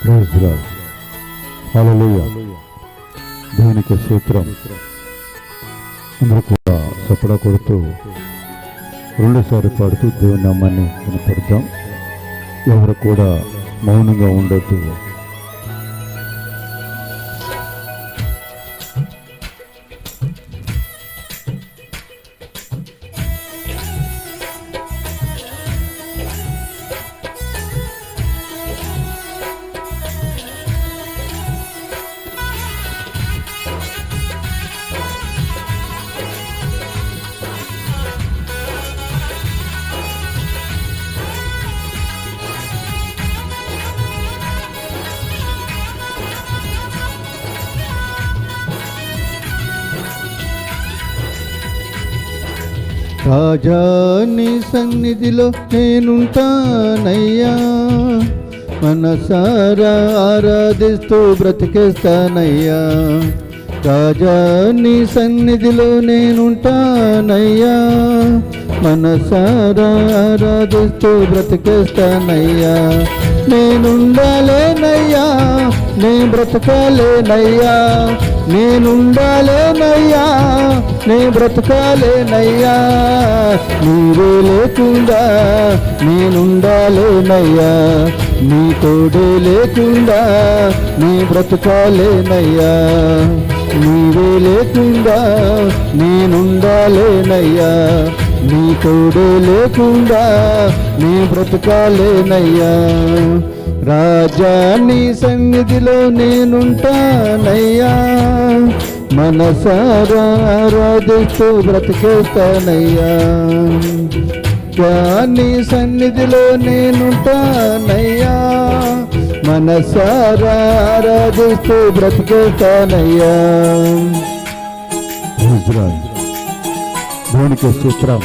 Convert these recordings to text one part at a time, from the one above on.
Praise lord. హల్లెలూయా. దేవునికి స్తోత్రం. అందరూ కూడా చప్పడా కొడుతూ రెండోసారి పాడుతూ దేవుని నామాన్ని వినపడతాం. ఎవరు కూడా మౌనంగా ఉండొద్దు. రాజా నీ సన్నిధిలో నేనుంటానయ్యా, మనసారా ఆరాధిస్తూ బ్రతికేస్తానయ్యా. రాజా నీ సన్నిధిలో నేనుంటానయ్యా, మనసారా ఆరాధిస్తూ బ్రతికేస్తానయ్యా. నేనుండాలేనయ్యా, నే బ్రతకాలేనయ్యా, నేనుండాలేనయ్యా, నే బ్రతకాలేనయ్యా. నీవే లేకుండా నేనుండాలేనయ్యా, నీ తోడే లేకుండా నీ బ్రతకాలేనయ్యా. నీవే లేకుండా నేనుండాలేనయ్యా, నీ తోడే లేకుండా నీ బ్రతకాలేనయ్యా. రాజా నీ సన్నిధిలో నేనుంటానయ్యా, మనసారా ఆరాధిస్తూ బ్రతికేస్తానయ్యా. నీ సన్నిధిలో నేనుంటానయ్యా, మనసారా ఆరాధిస్తూ బ్రతికేస్తానయ్యా. దేవునికి స్తోత్రం.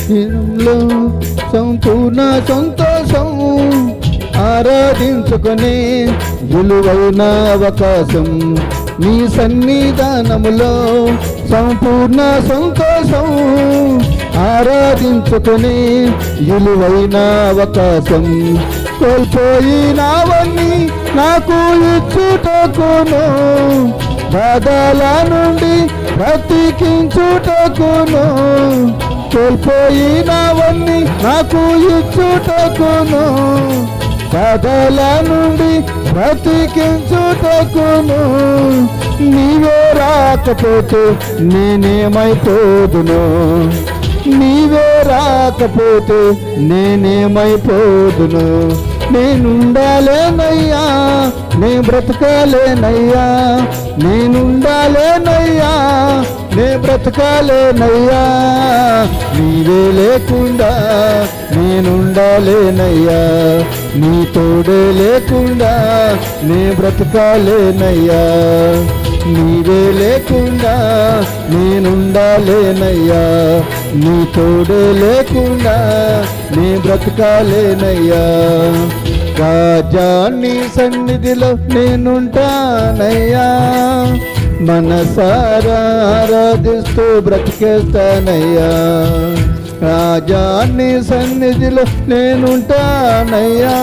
దినంలో సంపూర్ణ సంతోషం ఆరాధించుకునే విలువైన అవకాశం. నీ సన్నిధానములో సంపూర్ణ సంతోషం ఆరాధించుకునే విలువైన అవకాశం. కోల్పోయినవన్నీ నాకు ఇచ్చుటకును, బాధల నుండి బ్రతికించుటకును. కోల్పోయినవన్నీ నాకు ఇచ్చుటకును, బాధల నుండి బ్రతికించుటకును. నీవే రాకపోతే నేనేమైపోదును, నీవే రాకపోతే నేనేమైపోదును. నేనుండాలేనయ్యా, నే బ్రతకాలేనయ్యా, నేనుండాలేనయ్యా, నే బ్రతకాలేనయ్యా. నీవే లేకుండా నేనుండాలేనయ్యా, నీ తోడే లేకుండా నే బ్రతకాలేనయ్యా. నీవే లేకుండా నేనుండాలేనయ్యా, నీ తోడే లేకుండా నే బ్రతకాలేనయ్యా. రాజా నీ సన్నిధిలో నేనుంటానయ్యా, మనసారా ఆరాధిస్తూ బ్రతికేస్తానయ్యా. రాజా నీ సన్నిధిలో నేనుంటానయ్యా,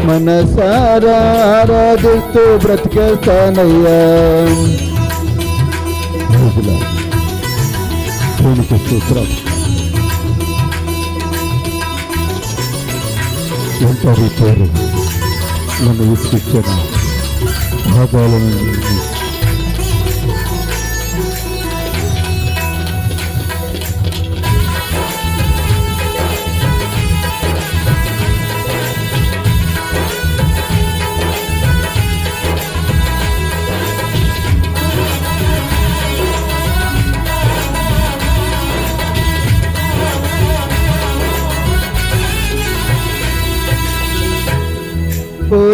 మనసారా ఆరాధిస్తూ బ్రతికేస్తానయ్యా. దేవునికి స్తోత్రం. ఒంటరి పేరు నన్ను విసిగించిన భాగాలను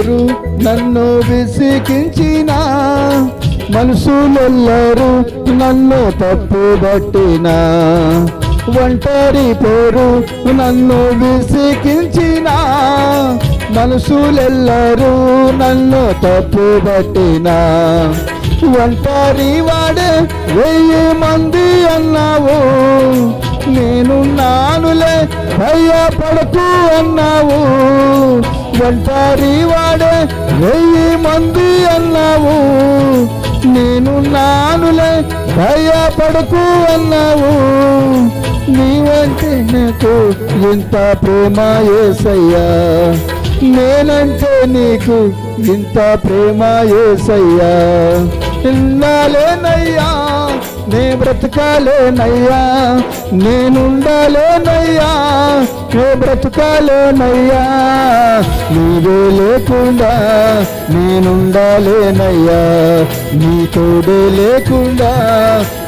పోరు నన్ను విసికించిన మనుషులెల్లరూ నన్ను తప్పుబట్టిన ఒంటరి పోరు నన్ను విసికించిన మనుషులెల్లరూ నన్ను తప్పుబట్టిన ఒంటరి వాడే 1000 మంది అన్నావు నేను నానులే భయపడకు అన్నావు ఒంటరి వాడే 1000 మంది అన్నావు నేను నానులే భయపడకు అన్నావు నీవంటే నాకు ఇంత ప్రేమ యేసయ్యా నేనంటే నీకు ఇంత ప్రేమ యేసయ్యా ఇన్నాలేనయ్యా నే బ్రతకాలేనయ్యా నేనుండాలేనయ్యా నే బ్రతకాలేనయ్యా నీవే లేకుండా నేనుండాలేనయ్యా నీ తోడే లేకుండా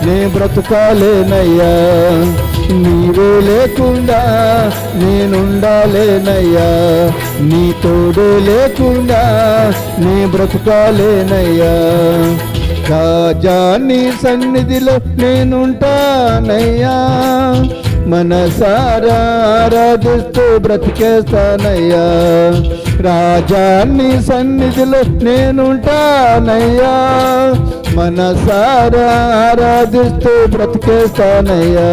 నే బ్రతకాలేనయ్యా నీవే లేకుండా నేనుండాలేనయ్యా నీ తోడే లేకుండా నే బ్రతకాలేనయ్యా రాజా నీ సన్నిధిలో నేనుంటానయ్యా మనసారా ఆరాధిస్తూ బ్రతికేస్తానయ్యా రాజా నీ సన్నిధిలో నేనుంటానయ్యా మనసారా ఆరాధిస్తూ బ్రతికేస్తానయ్యా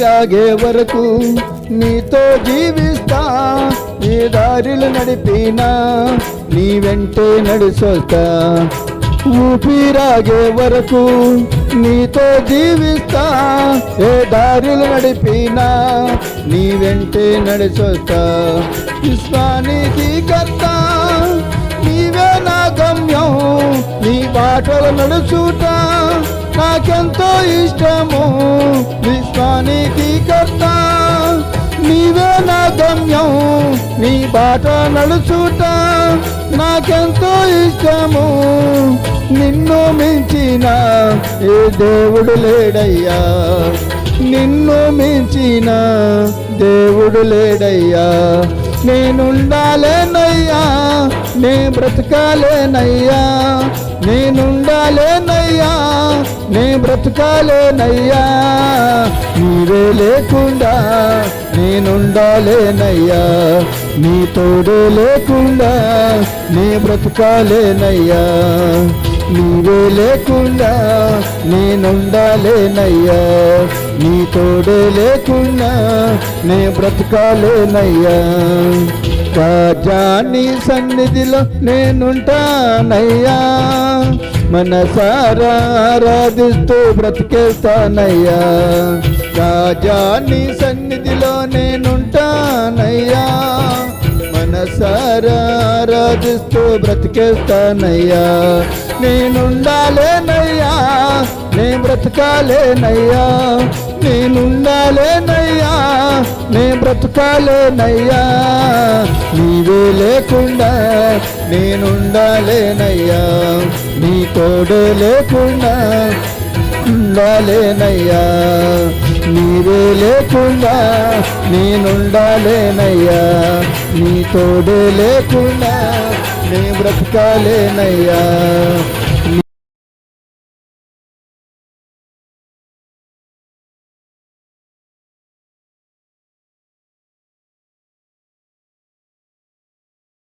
రాగే వరకు నీతో జీవిస్తా ఏ దారిలు నడిపినా నీ వెంటే నడిచొస్తా ఊపిరాగే వరకు నీతో జీవిస్తా ఏ దారిలు నడిపినా నీ వెంటే నడిచొస్తా విశ్వానికి కర్త నీవే నా గమ్యం నీ బాటలు నడుచుట నాకెంతో ఇష్టము విశ్వానికి కర్త నీవే నా గమ్యం నీ బాట నడుచుట నాకెంతో ఇష్టము నిన్ను మించిన ఏ దేవుడు లేడయ్యా నిన్ను మించిన దేవుడు లేడయ్యా నేనుండాలేనయ్యా నే బ్రతకాలేనయ్యా నేనుండాలేనయ్యా నే బ్రతకాలేనయ్యా నీవే లేకుండా నేనుండాలేనయ్యా నీ తోడే లేకుండా నే బ్రతకాలేనయ్యా నీవే లేకుండా నేనుండాలేనయ్యా నీ తోడే లేకుండా నే బ్రతకాలేనయ్యా రాజా నీ సన్నిధిలో నేనుంటానయ్యా మనసారా ఆరాధిస్తూ బ్రతికేస్తానయ్యా రాజా నీ సన్నిధిలో నేనుంటానయ్యా మనసారా ఆరాధిస్తూ బ్రతికేస్తానయ్యా నేనుండాలేనయ్యా నే బ్రతకాలేనయ్యా నేనుండాలేనయ్యా నే బ్రతకాలేనయ్యా నీవే లేకుండా నేనుండాలేనయ్యా నీ తోడే లేకుండా ఉండాలేనయ్యా నీవే లేకుండా నేనుండాలేనయ్యా నీ తోడే లేకుండా నే బ్రతకాలేనయ్యా